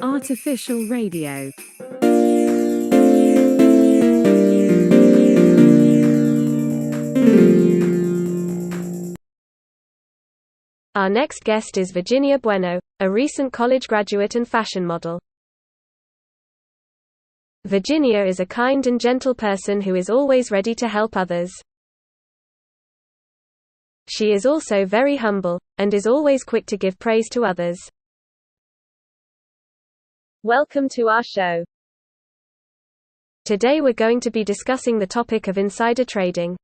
Artificial radio. Our next guest is Virginia Bueno, a recent college graduate and fashion model. Virginia is a kind and gentle person who is always ready to help others. She is also very humble, and is always quick to give praise to others. Welcome to our show. Today we're going to be discussing the topic of insider trading.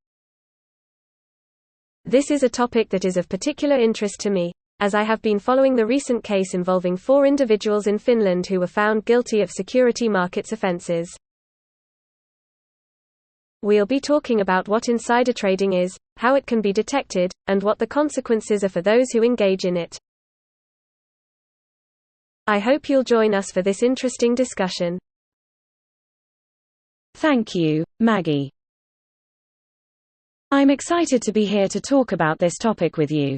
This is a topic that is of particular interest to me, as I have been following the recent case involving 4 individuals in Finland who were found guilty of security markets offenses. We'll be talking about what insider trading is, how it can be detected, and what the consequences are for those who engage in it. I hope you'll join us for this interesting discussion. Thank you, Maggie. I'm excited to be here to talk about this topic with you.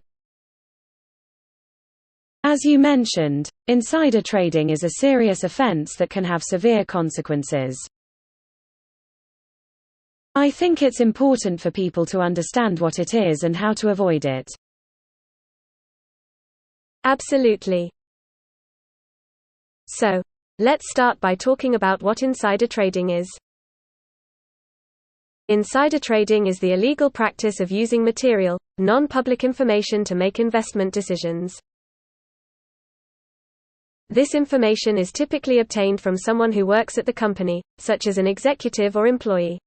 As you mentioned, insider trading is a serious offense that can have severe consequences. I think it's important for people to understand what it is and how to avoid it. Absolutely. So, let's start by talking about what insider trading is. Insider trading is the illegal practice of using material, non-public information to make investment decisions. This information is typically obtained from someone who works at the company, such as an executive or employee.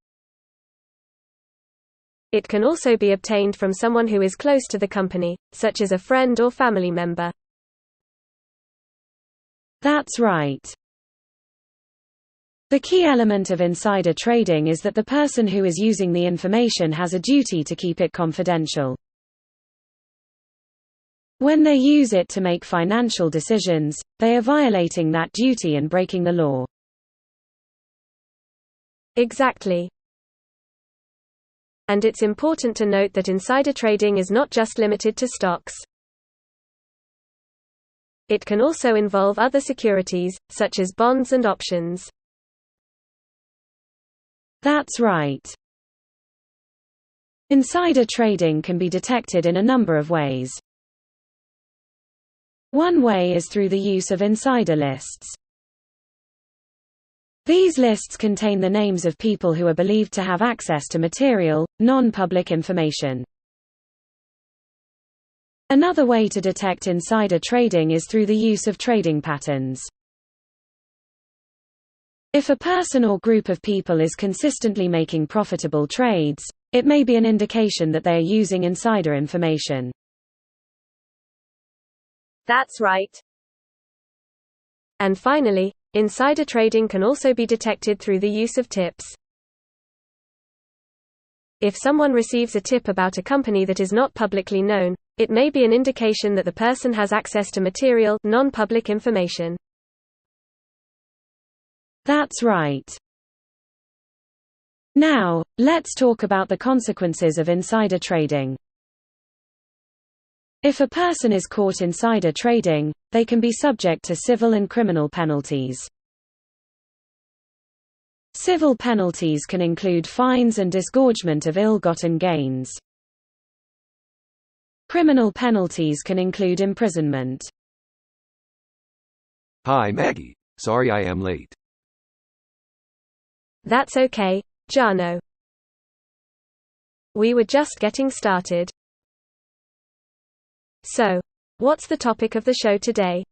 It can also be obtained from someone who is close to the company, such as a friend or family member. That's right. The key element of insider trading is that the person who is using the information has a duty to keep it confidential. When they use it to make financial decisions, they are violating that duty and breaking the law. Exactly. And it's important to note that insider trading is not just limited to stocks. It can also involve other securities, such as bonds and options. That's right. Insider trading can be detected in a number of ways. One way is through the use of insider lists. These lists contain the names of people who are believed to have access to material, non-public information. Another way to detect insider trading is through the use of trading patterns. If a person or group of people is consistently making profitable trades, it may be an indication that they are using insider information. That's right. And finally, insider trading can also be detected through the use of tips. If someone receives a tip about a company that is not publicly known, it may be an indication that the person has access to material, non-public information. That's right. Now, let's talk about the consequences of insider trading. If a person is caught insider trading, they can be subject to civil and criminal penalties. Civil penalties can include fines and disgorgement of ill-gotten gains. Criminal penalties can include imprisonment. Hi Maggie, sorry I am late. That's okay, Jano. We were just getting started. So, what's the topic of the show today?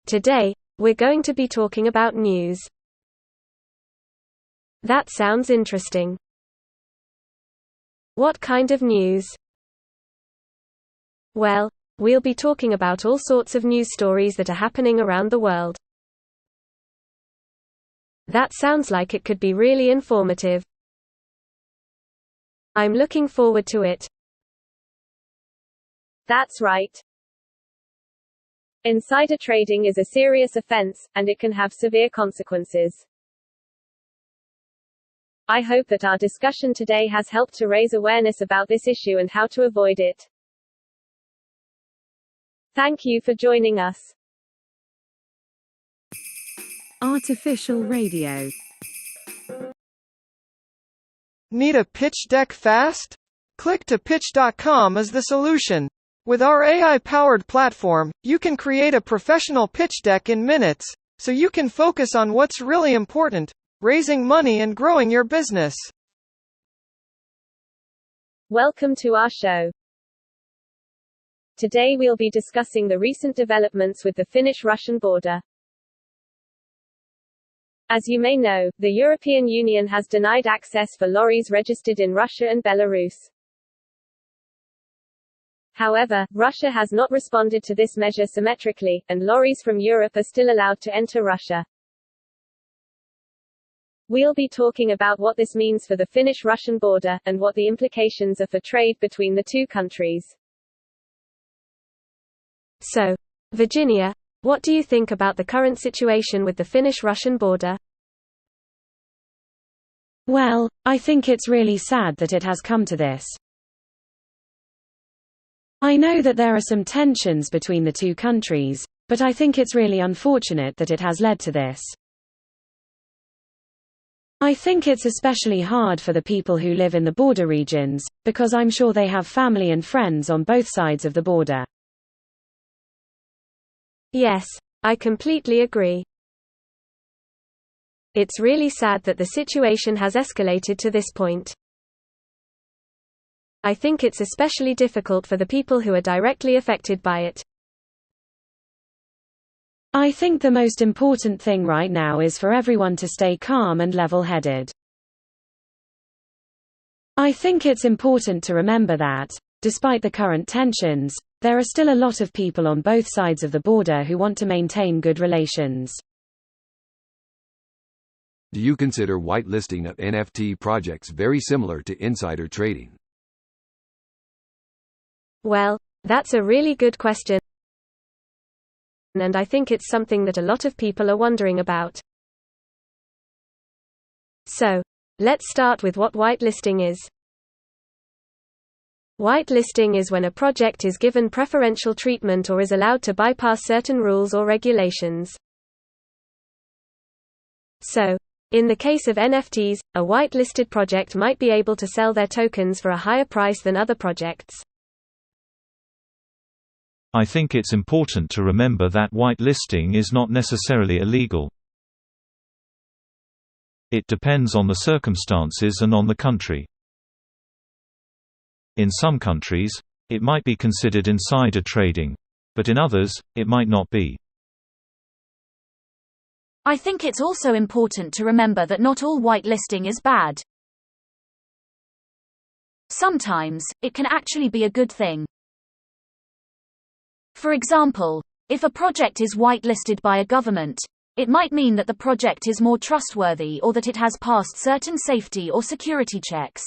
Today, we're going to be talking about news. That sounds interesting. What kind of news? Well, we'll be talking about all sorts of news stories that are happening around the world. That sounds like it could be really informative. I'm looking forward to it. That's right. Insider trading is a serious offense, and it can have severe consequences. I hope that our discussion today has helped to raise awareness about this issue and how to avoid it. Thank you for joining us. Artificial radio. Need a pitch deck fast? Click to pitch.com is the solution. With our AI-powered platform, you can create a professional pitch deck in minutes, so you can focus on what's really important, raising money and growing your business. Welcome to our show. Today we'll be discussing the recent developments with the Finnish-Russian border. As you may know, the European Union has denied access for lorries registered in Russia and Belarus. However, Russia has not responded to this measure symmetrically, and lorries from Europe are still allowed to enter Russia. We'll be talking about what this means for the Finnish-Russian border, and what the implications are for trade between the two countries. So, Virginia, what do you think about the current situation with the Finnish-Russian border? Well, I think it's really sad that it has come to this. I know that there are some tensions between the two countries, but I think it's really unfortunate that it has led to this. I think it's especially hard for the people who live in the border regions, because I'm sure they have family and friends on both sides of the border. Yes, I completely agree. It's really sad that the situation has escalated to this point. I think it's especially difficult for the people who are directly affected by it. I think the most important thing right now is for everyone to stay calm and level-headed. I think it's important to remember that, despite the current tensions, there are still a lot of people on both sides of the border who want to maintain good relations. Do you consider whitelisting of NFT projects very similar to insider trading? Well, that's a really good question, and I think it's something that a lot of people are wondering about. So, let's start with what whitelisting is. Whitelisting is when a project is given preferential treatment or is allowed to bypass certain rules or regulations. So, in the case of NFTs, a whitelisted project might be able to sell their tokens for a higher price than other projects. I think it's important to remember that whitelisting is not necessarily illegal. It depends on the circumstances and on the country. In some countries, it might be considered insider trading, but in others, it might not be. I think it's also important to remember that not all whitelisting is bad. Sometimes, it can actually be a good thing. For example, if a project is whitelisted by a government, it might mean that the project is more trustworthy or that it has passed certain safety or security checks.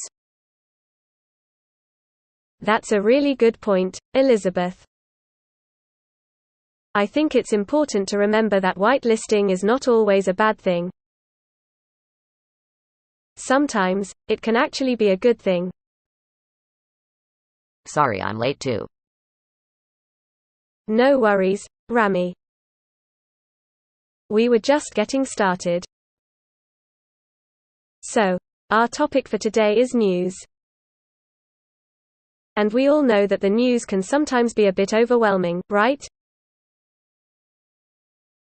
That's a really good point, Elizabeth. I think it's important to remember that whitelisting is not always a bad thing. Sometimes, it can actually be a good thing. Sorry, I'm late too. No worries, Rami. We were just getting started. So, our topic for today is news. And we all know that the news can sometimes be a bit overwhelming, right?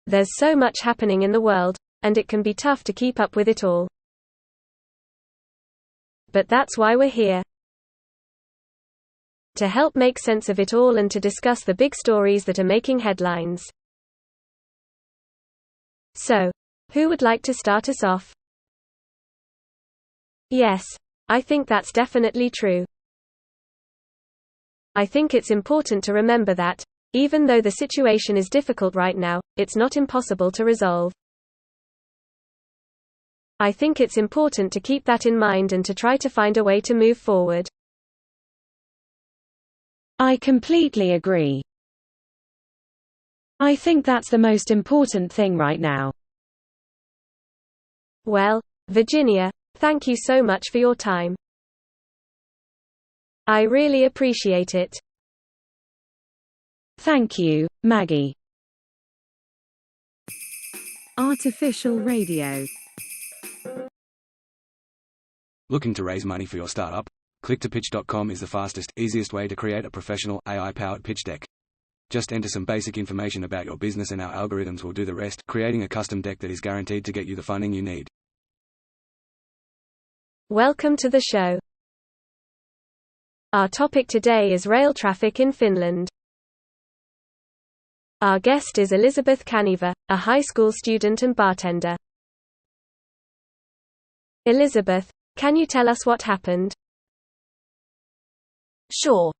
There's so much happening in the world, and it can be tough to keep up with it all. But that's why we're here. To help make sense of it all and to discuss the big stories that are making headlines. So, who would like to start us off? Yes, I think that's definitely true. I think it's important to remember that, even though the situation is difficult right now, it's not impossible to resolve. I think it's important to keep that in mind and to try to find a way to move forward. I completely agree. I think that's the most important thing right now. Well, Virginia, thank you so much for your time. I really appreciate it. Thank you, Maggie. Artificial radio. Looking to raise money for your startup? Click2pitch.com is the fastest, easiest way to create a professional, AI-powered pitch deck. Just enter some basic information about your business and our algorithms will do the rest, creating a custom deck that is guaranteed to get you the funding you need. Welcome to the show. Our topic today is rail traffic in Finland. Our guest is Elizabeth Kaniva, a high school student and bartender. Elizabeth, can you tell us what happened? Sure.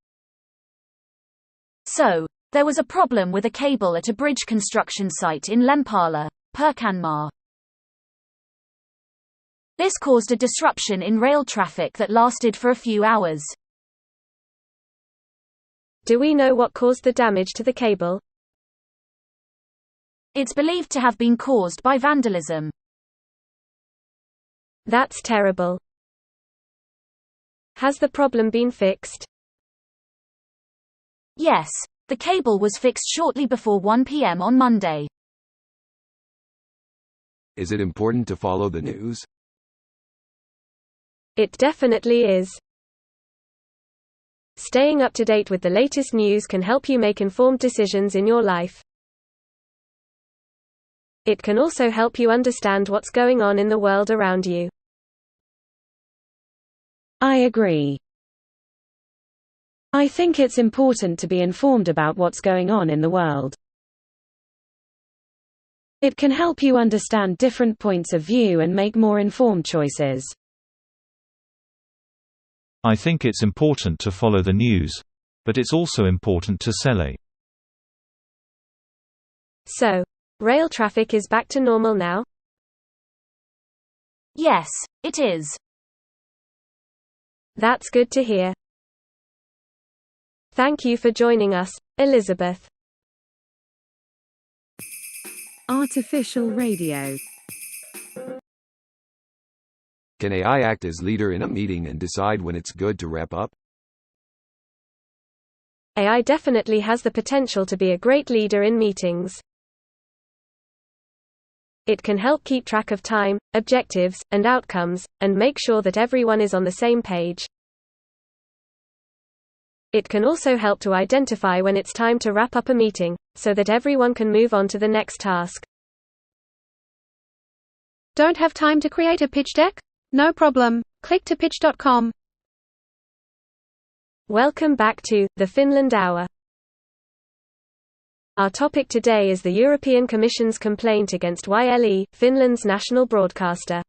So, there was a problem with a cable at a bridge construction site in Lempala, Pirkanmaa. This caused a disruption in rail traffic that lasted for a few hours. Do we know what caused the damage to the cable? It's believed to have been caused by vandalism. That's terrible. Has the problem been fixed? Yes, the cable was fixed shortly before 1 p.m. on Monday. Is it important to follow the news? It definitely is. Staying up to date with the latest news can help you make informed decisions in your life. It can also help you understand what's going on in the world around you. I agree. I think it's important to be informed about what's going on in the world. It can help you understand different points of view and make more informed choices. I think it's important to follow the news. But it's also important to sell. So, rail traffic is back to normal now? Yes, it is. That's good to hear. Thank you for joining us, Elizabeth. Artificial radio. Can AI act as leader in a meeting and decide when it's good to wrap up? AI definitely has the potential to be a great leader in meetings. It can help keep track of time, objectives, and outcomes, and make sure that everyone is on the same page. It can also help to identify when it's time to wrap up a meeting, so that everyone can move on to the next task. Don't have time to create a pitch deck? No problem. Click2pitch.com. Welcome back to the Finland Hour. Our topic today is the European Commission's complaint against YLE, Finland's national broadcaster.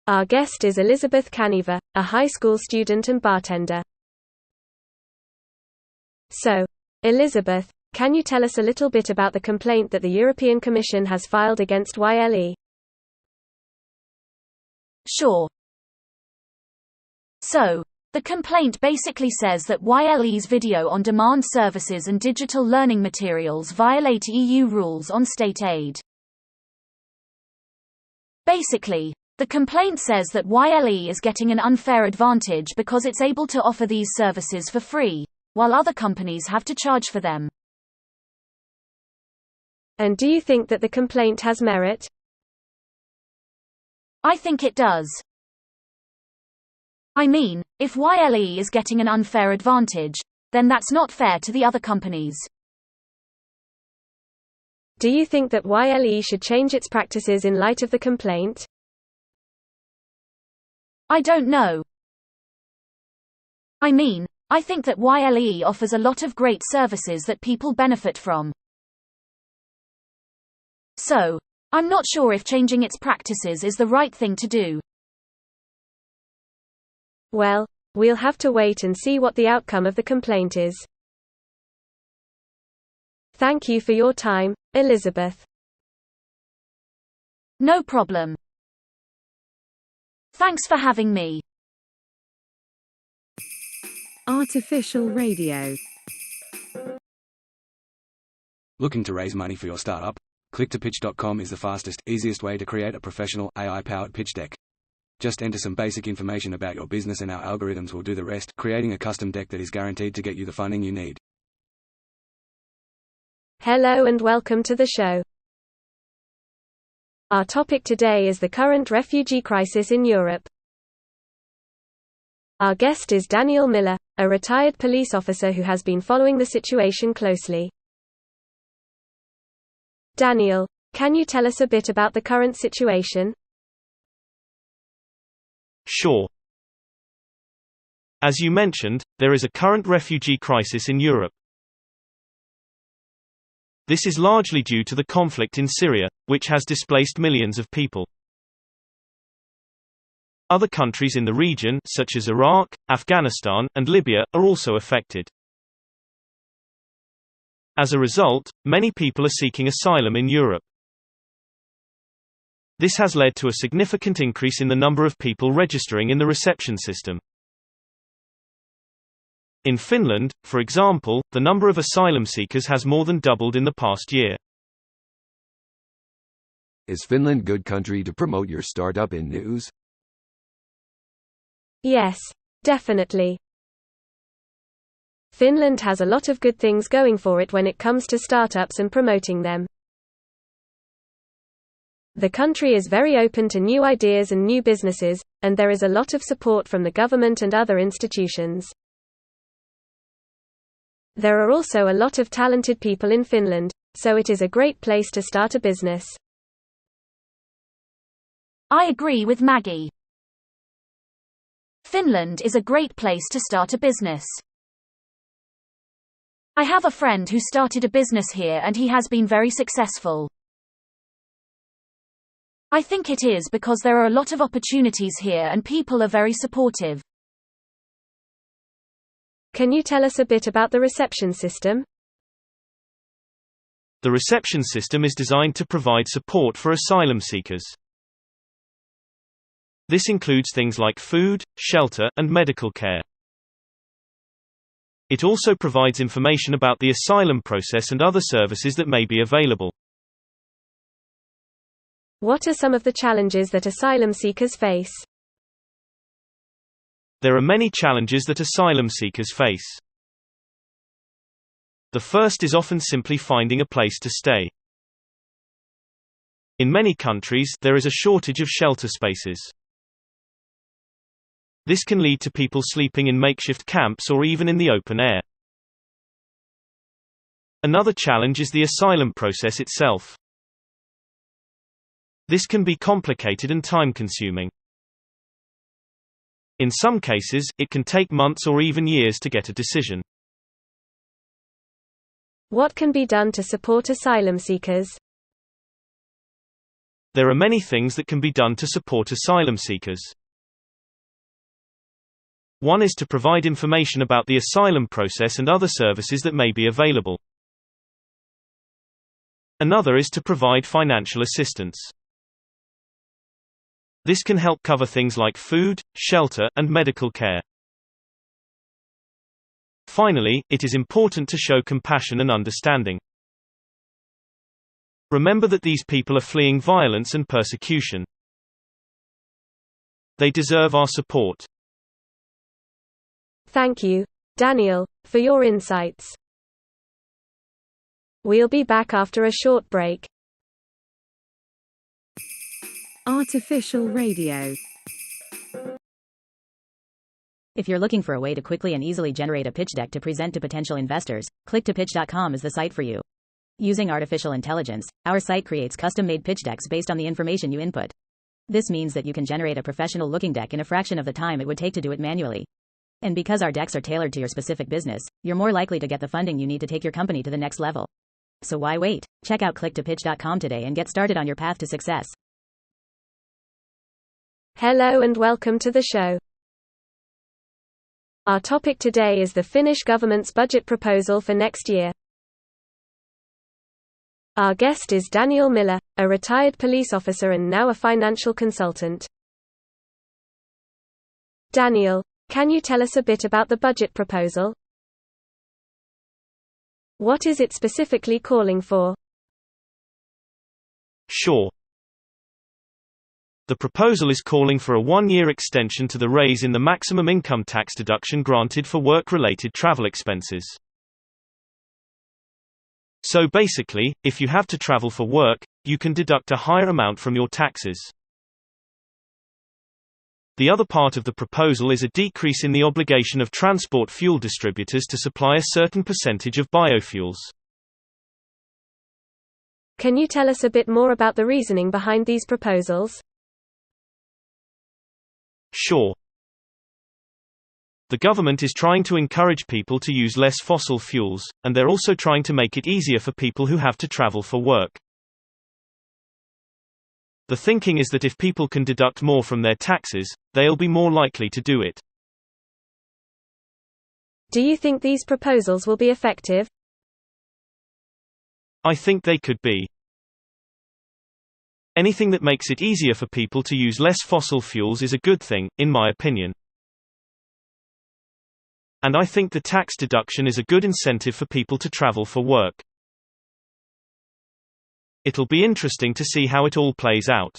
Our guest is Elizabeth Kaniva, a high school student and bartender. So, Elizabeth, can you tell us a little bit about the complaint that the European Commission has filed against YLE? Sure. So, the complaint basically says that YLE's video-on-demand services and digital learning materials violate EU rules on state aid. Basically, the complaint says that YLE is getting an unfair advantage because it's able to offer these services for free, while other companies have to charge for them. And do you think that the complaint has merit? I think it does. I mean, if YLE is getting an unfair advantage, then that's not fair to the other companies. Do you think that YLE should change its practices in light of the complaint? I don't know. I mean, I think that YLE offers a lot of great services that people benefit from. So, I'm not sure if changing its practices is the right thing to do. Well, we'll have to wait and see what the outcome of the complaint is. Thank you for your time, Elizabeth. No problem. Thanks for having me. Artificial radio. Looking to raise money for your startup? Click2pitch.com is the fastest, easiest way to create a professional, AI-powered pitch deck. Just enter some basic information about your business and our algorithms will do the rest, creating a custom deck that is guaranteed to get you the funding you need. Hello and welcome to the show. Our topic today is the current refugee crisis in Europe. Our guest is Daniel Miller, a retired police officer who has been following the situation closely. Daniel, can you tell us a bit about the current situation? Sure. As you mentioned, there is a current refugee crisis in Europe. This is largely due to the conflict in Syria, which has displaced millions of people. Other countries in the region, such as Iraq, Afghanistan, and Libya, are also affected. As a result, many people are seeking asylum in Europe. This has led to a significant increase in the number of people registering in the reception system. In Finland, for example, the number of asylum seekers has more than doubled in the past year. Is Finland good country to promote your startup in news? Yes, definitely. Finland has a lot of good things going for it when it comes to startups and promoting them. The country is very open to new ideas and new businesses, and there is a lot of support from the government and other institutions. There are also a lot of talented people in Finland, so it is a great place to start a business. I agree with Maggie. Finland is a great place to start a business. I have a friend who started a business here and he has been very successful. I think it is because there are a lot of opportunities here and people are very supportive. Can you tell us a bit about the reception system? The reception system is designed to provide support for asylum seekers. This includes things like food, shelter, and medical care. It also provides information about the asylum process and other services that may be available. What are some of the challenges that asylum seekers face? There are many challenges that asylum seekers face. The first is often simply finding a place to stay. In many countries, there is a shortage of shelter spaces. This can lead to people sleeping in makeshift camps or even in the open air. Another challenge is the asylum process itself. This can be complicated and time-consuming. In some cases, it can take months or even years to get a decision. What can be done to support asylum seekers? There are many things that can be done to support asylum seekers. One is to provide information about the asylum process and other services that may be available. Another is to provide financial assistance. This can help cover things like food, shelter, and medical care. Finally, it is important to show compassion and understanding. Remember that these people are fleeing violence and persecution. They deserve our support. Thank you, Daniel, for your insights. We'll be back after a short break. Artificial radio. If you're looking for a way to quickly and easily generate a pitch deck to present to potential investors, clicktopitch.com is the site for you. Using artificial intelligence, our site creates custom-made pitch decks based on the information you input. This means that you can generate a professional-looking deck in a fraction of the time it would take to do it manually. And because our decks are tailored to your specific business, you're more likely to get the funding you need to take your company to the next level. So why wait? Check out clicktopitch.com today and get started on your path to success. Hello and welcome to the show. Our topic today is the Finnish government's budget proposal for next year. Our guest is Daniel Miller, a retired police officer and now a financial consultant. Daniel, can you tell us a bit about the budget proposal? What is it specifically calling for? Sure. The proposal is calling for a one-year extension to the raise in the maximum income tax deduction granted for work-related travel expenses. So basically, if you have to travel for work, you can deduct a higher amount from your taxes. The other part of the proposal is a decrease in the obligation of transport fuel distributors to supply a certain percentage of biofuels. Can you tell us a bit more about the reasoning behind these proposals? Sure. The government is trying to encourage people to use less fossil fuels, and they're also trying to make it easier for people who have to travel for work. The thinking is that if people can deduct more from their taxes, they'll be more likely to do it. Do you think these proposals will be effective? I think they could be. Anything that makes it easier for people to use less fossil fuels is a good thing, in my opinion. And I think the tax deduction is a good incentive for people to travel for work. It'll be interesting to see how it all plays out.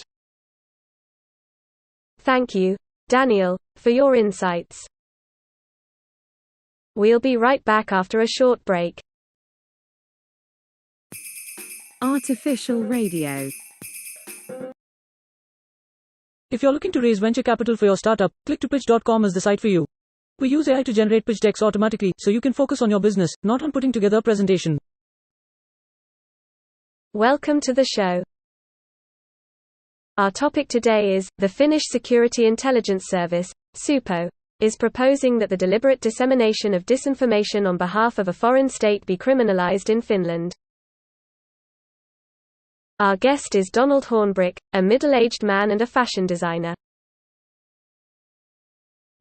Thank you, Daniel, for your insights. We'll be right back after a short break. Artificial radio. If you're looking to raise venture capital for your startup, click2pitch.com is the site for you. We use AI to generate pitch decks automatically, so you can focus on your business, not on putting together a presentation. Welcome to the show. Our topic today is, the Finnish Security Intelligence Service, SUPO, is proposing that the deliberate dissemination of disinformation on behalf of a foreign state be criminalized in Finland. Our guest is Donald Hornbrick, a middle-aged man and a fashion designer.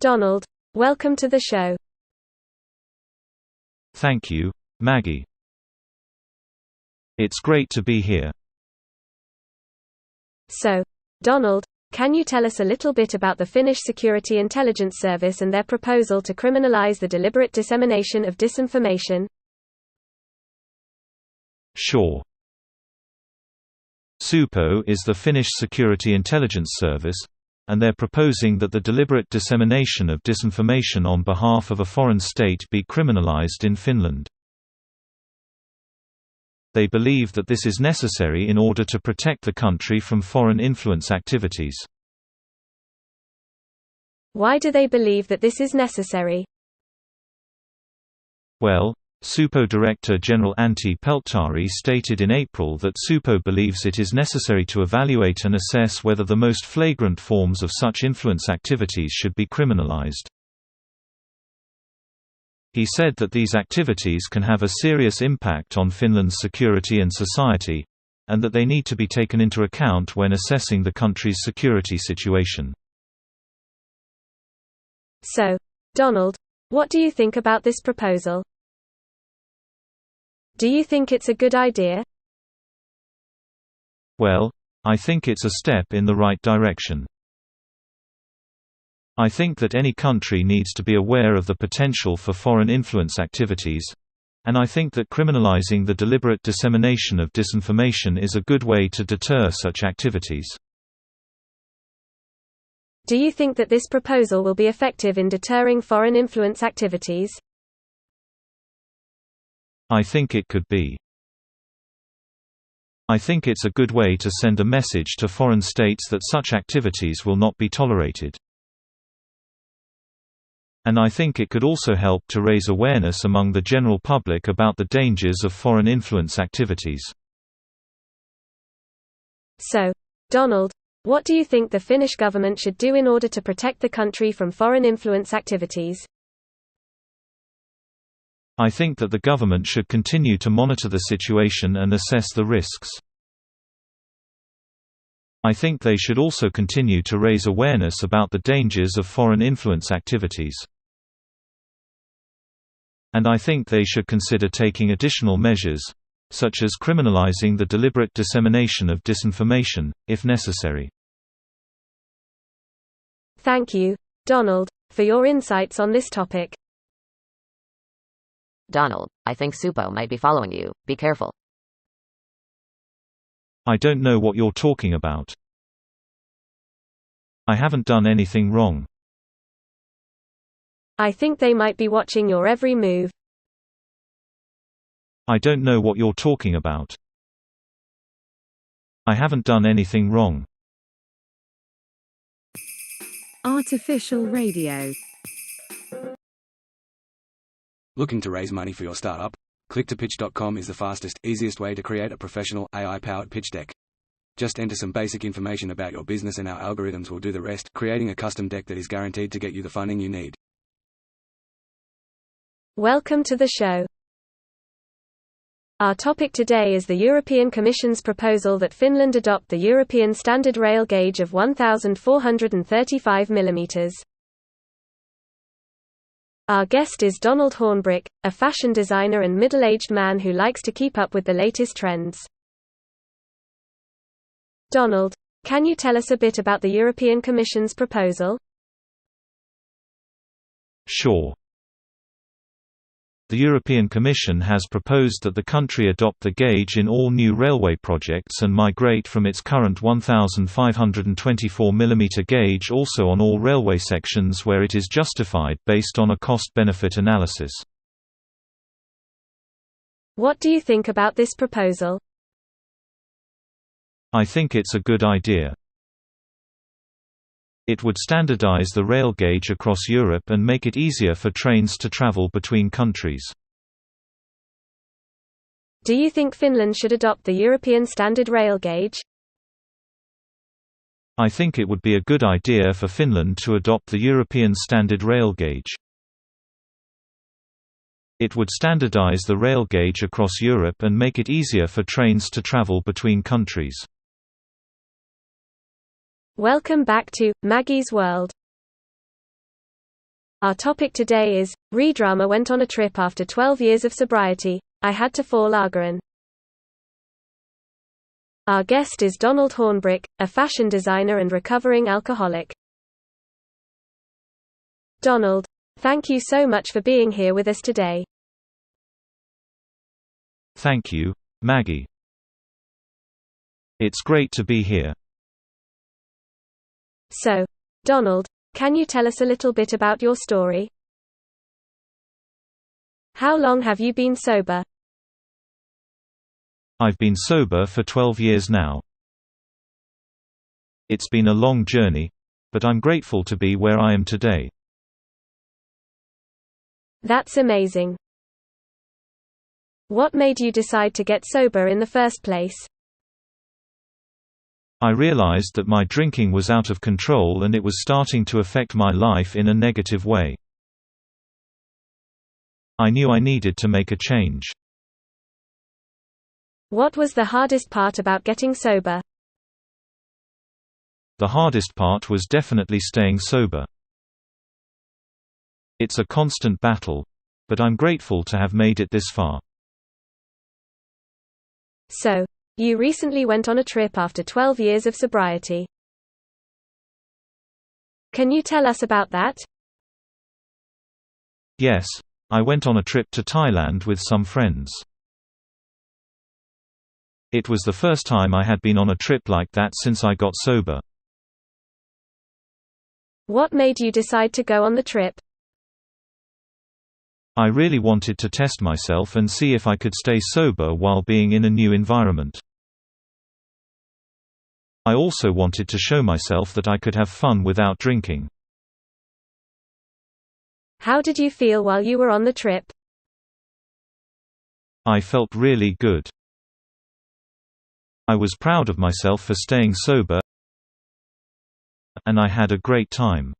Donald, welcome to the show. Thank you, Maggie. It's great to be here. So, Donald, can you tell us a little bit about the Finnish Security Intelligence Service and their proposal to criminalize the deliberate dissemination of disinformation? Sure. SUPO is the Finnish Security Intelligence Service, and they're proposing that the deliberate dissemination of disinformation on behalf of a foreign state be criminalized in Finland. They believe that this is necessary in order to protect the country from foreign influence activities. Why do they believe that this is necessary? Well, SUPO Director General Antti Pelttari stated in April that SUPO believes it is necessary to evaluate and assess whether the most flagrant forms of such influence activities should be criminalized. He said that these activities can have a serious impact on Finland's security and society, and that they need to be taken into account when assessing the country's security situation. So, Donald, what do you think about this proposal? Do you think it's a good idea? Well, I think it's a step in the right direction. I think that any country needs to be aware of the potential for foreign influence activities, and I think that criminalizing the deliberate dissemination of disinformation is a good way to deter such activities. Do you think that this proposal will be effective in deterring foreign influence activities? I think it could be. I think it's a good way to send a message to foreign states that such activities will not be tolerated. And I think it could also help to raise awareness among the general public about the dangers of foreign influence activities. So, Donald, what do you think the Finnish government should do in order to protect the country from foreign influence activities? I think that the government should continue to monitor the situation and assess the risks. I think they should also continue to raise awareness about the dangers of foreign influence activities. And I think they should consider taking additional measures, such as criminalizing the deliberate dissemination of disinformation, if necessary. Thank you, Donald, for your insights on this topic. Donald, I think SUPO might be following you. Be careful. I don't know what you're talking about. I haven't done anything wrong. I think they might be watching your every move. I don't know what you're talking about. I haven't done anything wrong. Artificial radio. Looking to raise money for your startup? Click2pitch.com is the fastest, easiest way to create a professional, AI-powered pitch deck. Just enter some basic information about your business and our algorithms will do the rest, creating a custom deck that is guaranteed to get you the funding you need. Welcome to the show. Our topic today is the European Commission's proposal that Finland adopt the European standard rail gauge of 1,435 mm. Our guest is Donald Hornbrick, a fashion designer and middle-aged man who likes to keep up with the latest trends. Donald, can you tell us a bit about the European Commission's proposal? Sure. The European Commission has proposed that the country adopt the gauge in all new railway projects and migrate from its current 1,524 mm gauge also on all railway sections where it is justified based on a cost-benefit analysis. What do you think about this proposal? I think it's a good idea. It would standardize the rail gauge across Europe and make it easier for trains to travel between countries. Do you think Finland should adopt the European standard rail gauge? I think it would be a good idea for Finland to adopt the European standard rail gauge. It would standardize the rail gauge across Europe and make it easier for trains to travel between countries. Welcome back to Maggie's World. Our topic today is, Redrama went on a trip after 12 years of sobriety, I had to fall Agaran. Our guest is Donald Hornbrick, a fashion designer and recovering alcoholic. Donald, thank you so much for being here with us today. Thank you, Maggie. It's great to be here. So, Donald, can you tell us a little bit about your story? How long have you been sober? I've been sober for 12 years now. It's been a long journey, but I'm grateful to be where I am today. That's amazing. What made you decide to get sober in the first place? I realized that my drinking was out of control and it was starting to affect my life in a negative way. I knew I needed to make a change. What was the hardest part about getting sober? The hardest part was definitely staying sober. It's a constant battle, but I'm grateful to have made it this far. So, you recently went on a trip after 12 years of sobriety. Can you tell us about that? Yes, I went on a trip to Thailand with some friends. It was the first time I had been on a trip like that since I got sober. What made you decide to go on the trip? I really wanted to test myself and see if I could stay sober while being in a new environment. I also wanted to show myself that I could have fun without drinking. How did you feel while you were on the trip? I felt really good. I was proud of myself for staying sober, and I had a great time.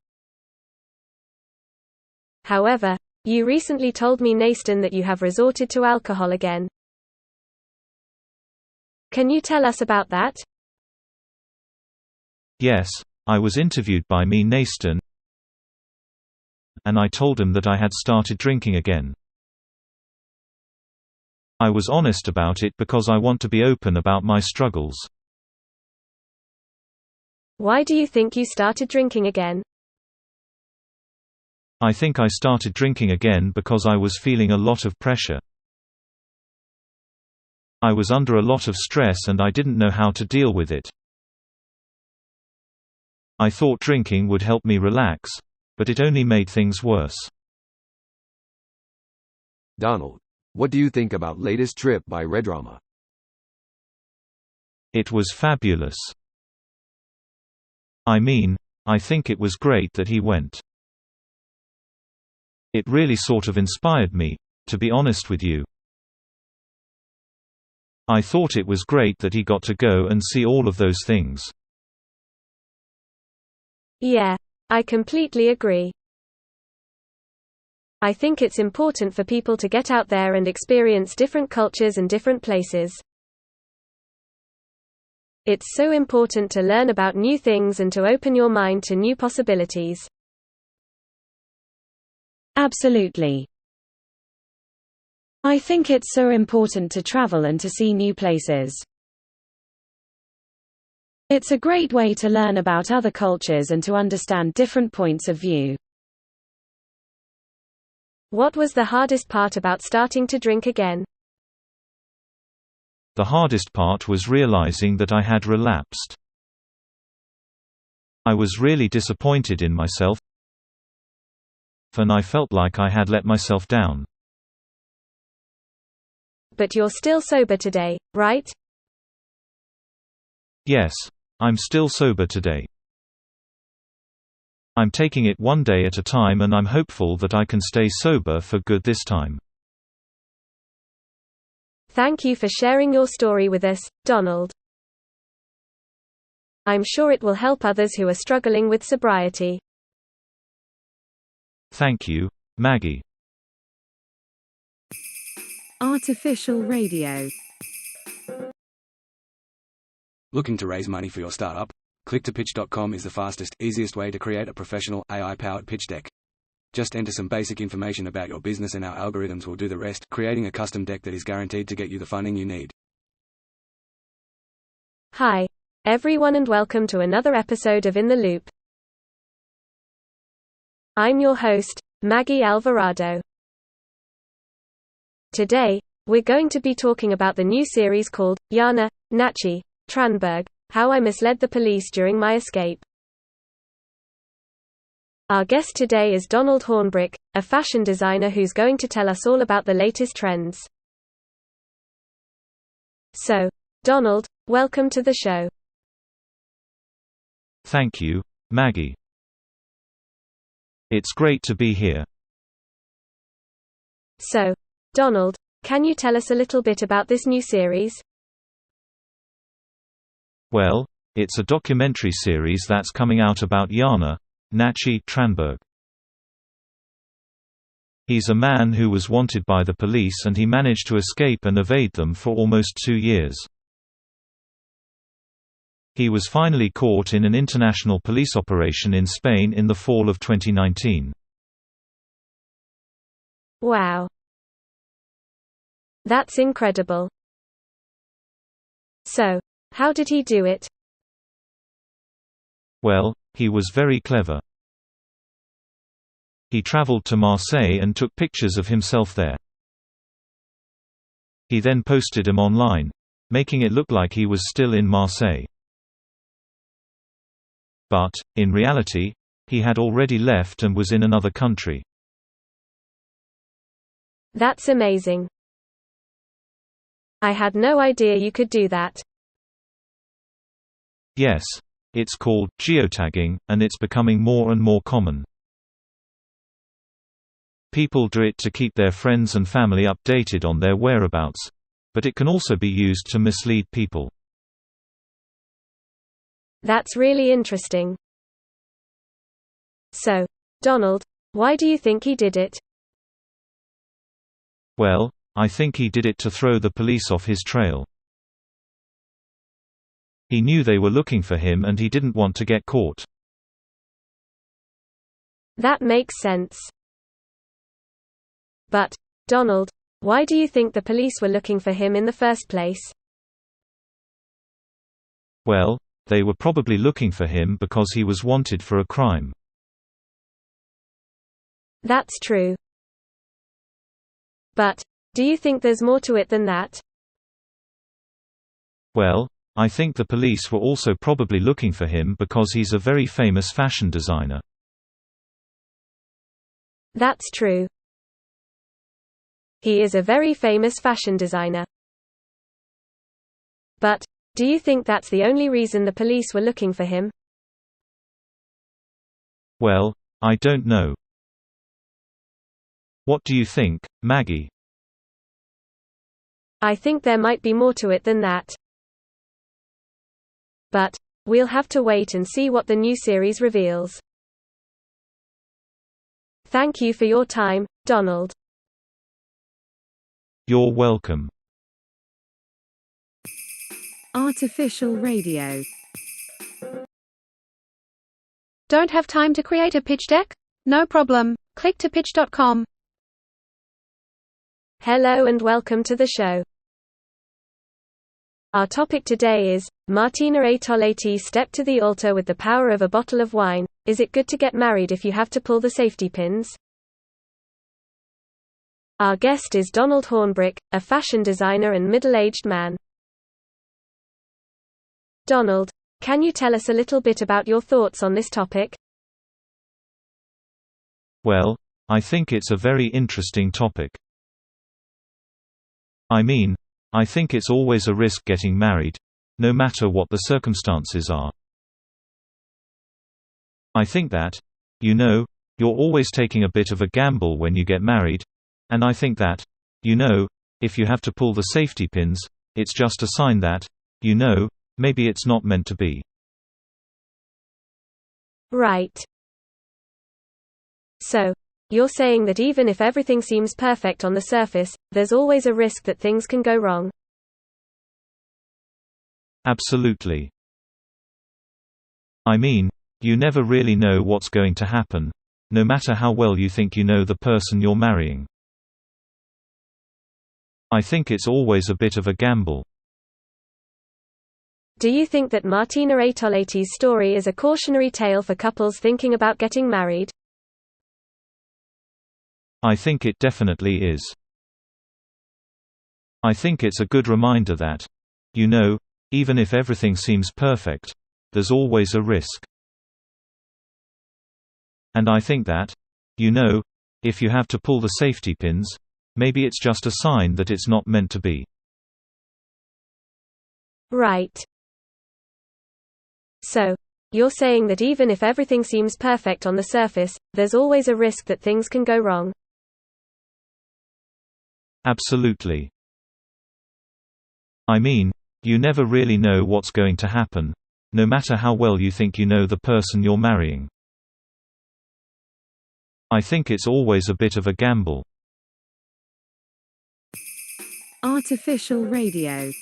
However, you recently told me, Naston, that you have resorted to alcohol again. Can you tell us about that? Yes, I was interviewed by me, Naston, and I told him that I had started drinking again. I was honest about it because I want to be open about my struggles. Why do you think you started drinking again? I think I started drinking again because I was feeling a lot of pressure. I was under a lot of stress and I didn't know how to deal with it. I thought drinking would help me relax, but it only made things worse. Donald, what do you think about latest trip by Redrama? It was fabulous. I mean, I think it was great that he went. It really sort of inspired me, to be honest with you. I thought it was great that he got to go and see all of those things. Yeah, I completely agree. I think it's important for people to get out there and experience different cultures and different places. It's so important to learn about new things and to open your mind to new possibilities. Absolutely. I think it's so important to travel and to see new places. It's a great way to learn about other cultures and to understand different points of view. What was the hardest part about starting to drink again? The hardest part was realizing that I had relapsed. I was really disappointed in myself, and I felt like I had let myself down. But you're still sober today, right? Yes, I'm still sober today. I'm taking it one day at a time and I'm hopeful that I can stay sober for good this time. Thank you for sharing your story with us, Donald. I'm sure it will help others who are struggling with sobriety. Thank you, Maggie. Artificial radio. Looking to raise money for your startup? Click2pitch.com is the fastest, easiest way to create a professional, AI-powered pitch deck. Just enter some basic information about your business and our algorithms will do the rest, creating a custom deck that is guaranteed to get you the funding you need. Hi, everyone, and welcome to another episode of In the Loop. I'm your host, Maggie Alvarado. Today, we're going to be talking about the new series called Jana, Nachi, Tranberg, How I Misled the Police During My Escape. Our guest today is Donald Hornbrick, a fashion designer who's going to tell us all about the latest trends. So, Donald, welcome to the show. Thank you, Maggie. It's great to be here. So, Donald, can you tell us a little bit about this new series? Well, it's a documentary series that's coming out about Jana, Nachi Tranberg. He's a man who was wanted by the police and he managed to escape and evade them for almost 2 years. He was finally caught in an international police operation in Spain in the fall of 2019. Wow. That's incredible. So, how did he do it? Well, he was very clever. He traveled to Marseille and took pictures of himself there. He then posted them online, making it look like he was still in Marseille. But, in reality, he had already left and was in another country. That's amazing. I had no idea you could do that. Yes. It's called geotagging, and it's becoming more and more common. People do it to keep their friends and family updated on their whereabouts, but it can also be used to mislead people. That's really interesting. So, Donald, why do you think he did it? Well, I think he did it to throw the police off his trail. He knew they were looking for him and he didn't want to get caught. That makes sense. But, Donald, why do you think the police were looking for him in the first place? Well, they were probably looking for him because he was wanted for a crime. That's true. But, do you think there's more to it than that? Well, I think the police were also probably looking for him because he's a very famous fashion designer. That's true. He is a very famous fashion designer. But, Do you think that's the only reason the police were looking for him? Well, I don't know. What do you think, Maggie? I think there might be more to it than that. But we'll have to wait and see what the new series reveals. Thank you for your time, Donald. You're welcome. Artificial radio. Don't have time to create a pitch deck? No problem. Click to pitch.com. Hello and welcome to the show. Our topic today is, Martina A. Tolleti stepped to the altar with the power of a bottle of wine. Is it good to get married if you have to pull the safety pins? Our guest is Donald Hornbrick, a fashion designer and middle-aged man. Donald, can you tell us a little bit about your thoughts on this topic? Well, I think it's a very interesting topic. I think it's always a risk getting married, no matter what the circumstances are. I think that, you're always taking a bit of a gamble when you get married, and I think that, if you have to pull the safety pins, it's just a sign that, maybe it's not meant to be. Right. So, you're saying that even if everything seems perfect on the surface, there's always a risk that things can go wrong? Absolutely. You never really know what's going to happen, no matter how well you think you know the person you're marrying. I think it's always a bit of a gamble. Do you think that Martina A. Tolleti's story is a cautionary tale for couples thinking about getting married? I think it definitely is. I think it's a good reminder that, even if everything seems perfect, there's always a risk. And I think that, if you have to pull the safety pins, maybe it's just a sign that it's not meant to be. Right. So, you're saying that even if everything seems perfect on the surface, there's always a risk that things can go wrong? Absolutely. You never really know what's going to happen, no matter how well you think you know the person you're marrying. I think it's always a bit of a gamble. Artificial radio.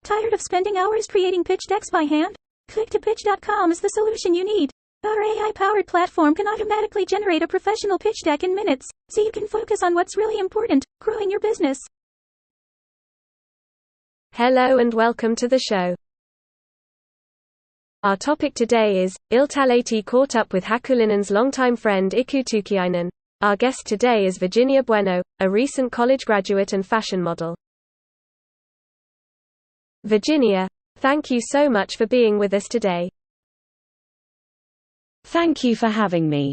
Tired of spending hours creating pitch decks by hand? Click to pitch.com is the solution you need. Our AI-powered platform can automatically generate a professional pitch deck in minutes, so you can focus on what's really important, growing your business. Hello and welcome to the show. Our topic today is, Iltaleti caught up with Hakulinen's longtime friend Iku Tukiainen. Our guest today is Virginia Bueno, a recent college graduate and fashion model. Virginia, thank you so much for being with us today. Thank you for having me.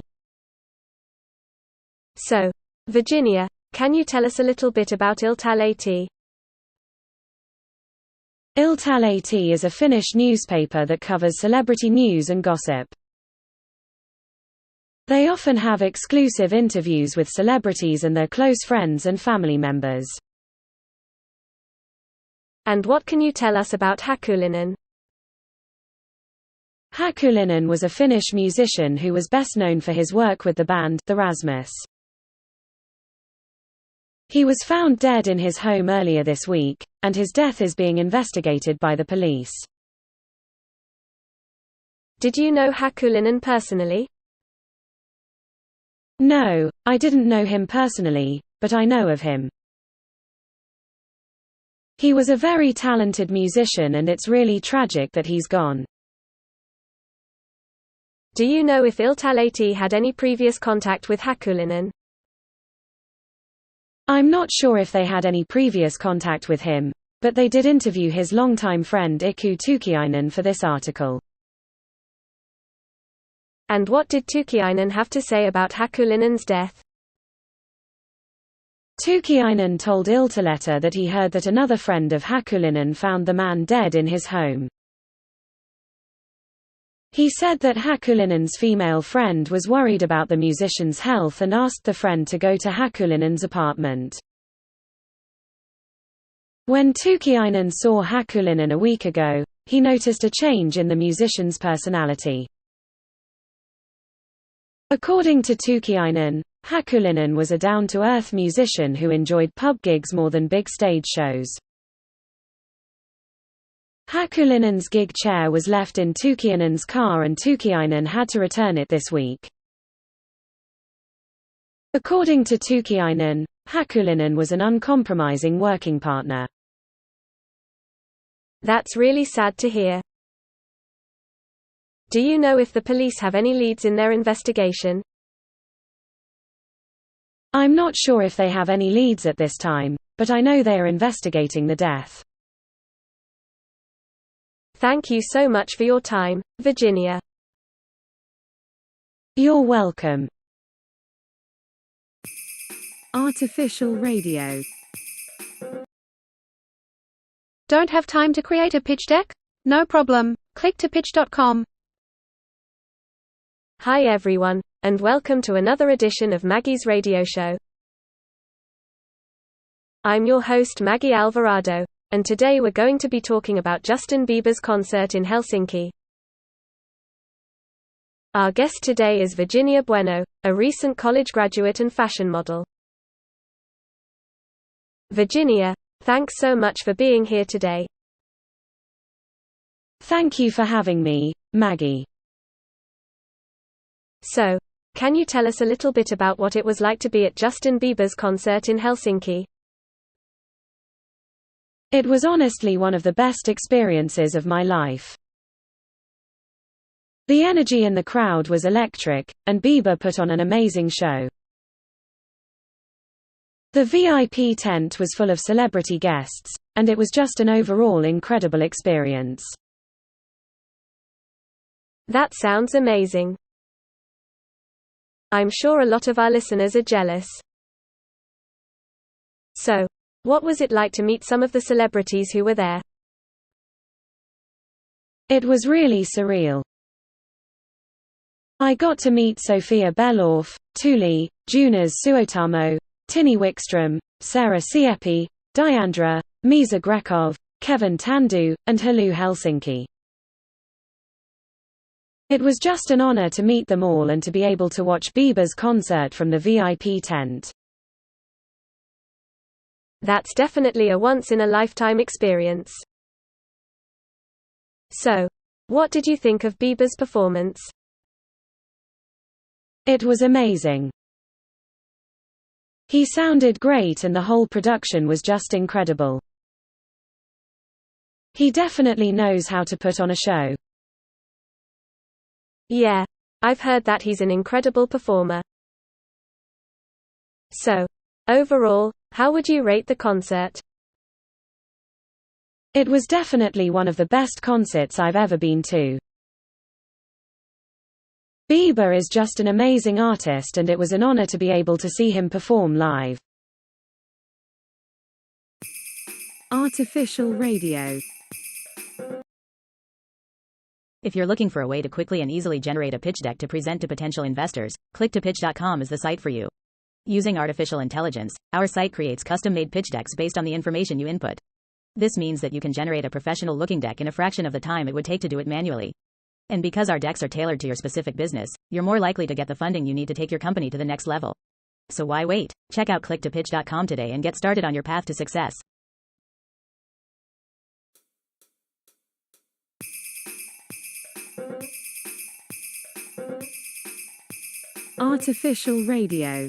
So, Virginia, can you tell us a little bit about Iltaleti? Iltalehti is a Finnish newspaper that covers celebrity news and gossip. They often have exclusive interviews with celebrities and their close friends and family members. And what can you tell us about Hakulinen? Hakulinen was a Finnish musician who was best known for his work with the band, the Rasmus. He was found dead in his home earlier this week, and his death is being investigated by the police. Did you know Hakulinen personally? No, I didn't know him personally, but I know of him. He was a very talented musician and it's really tragic that he's gone. Do you know if Iltalehti had any previous contact with Hakulinen? I'm not sure if they had any previous contact with him, but they did interview his longtime friend Iku Tukiainen for this article. And what did Tukiainen have to say about Hakulinen's death? Tukiainen told Iltalehti that he heard that another friend of Hakulinen found the man dead in his home. He said that Hakulinen's female friend was worried about the musician's health and asked the friend to go to Hakulinen's apartment. When Tukiainen saw Hakulinen a week ago, he noticed a change in the musician's personality. According to Tukiainen, Hakulinen was a down-to-earth musician who enjoyed pub gigs more than big stage shows. Hakulinen's gig chair was left in Tukiainen's car and Tukiainen had to return it this week. According to Tukiainen, Hakulinen was an uncompromising working partner. That's really sad to hear. Do you know if the police have any leads in their investigation? I'm not sure if they have any leads at this time, but I know they are investigating the death. Thank you so much for your time, Virginia. You're welcome. Artificial radio. Don't have time to create a pitch deck? No problem. Click to pitch.com. Hi everyone, and welcome to another edition of Maggie's radio show. I'm your host Maggie Alvarado, and today we're going to be talking about Justin Bieber's concert in Helsinki. Our guest today is Virginia Bueno, a recent college graduate and fashion model. Virginia, thanks so much for being here today. Thank you for having me, Maggie. So, can you tell us a little bit about what it was like to be at Justin Bieber's concert in Helsinki? It was honestly one of the best experiences of my life. The energy in the crowd was electric, and Bieber put on an amazing show. The VIP tent was full of celebrity guests, and it was just an overall incredible experience. That sounds amazing. I'm sure a lot of our listeners are jealous. So, what was it like to meet some of the celebrities who were there? It was really surreal. I got to meet Sofia Belorf, Tuli, Jonas Suotamo, Tini Wickstrom, Sarah Siepi, Diandra, Misa Grekov, Kevin Tandu, and Halu Helsinki. It was just an honor to meet them all and to be able to watch Bieber's concert from the VIP tent. That's definitely a once-in-a-lifetime experience. So, what did you think of Bieber's performance? It was amazing. He sounded great and the whole production was just incredible. He definitely knows how to put on a show. Yeah, I've heard that he's an incredible performer. So, overall, how would you rate the concert? It was definitely one of the best concerts I've ever been to. Bieber is just an amazing artist and it was an honor to be able to see him perform live. Artificial radio. If you're looking for a way to quickly and easily generate a pitch deck to present to potential investors, click2pitch.com is the site for you. Using artificial intelligence, our site creates custom-made pitch decks based on the information you input. This means that you can generate a professional-looking deck in a fraction of the time it would take to do it manually. And because our decks are tailored to your specific business, you're more likely to get the funding you need to take your company to the next level. So why wait? Check out click2pitch.com today and get started on your path to success. Artificial radio.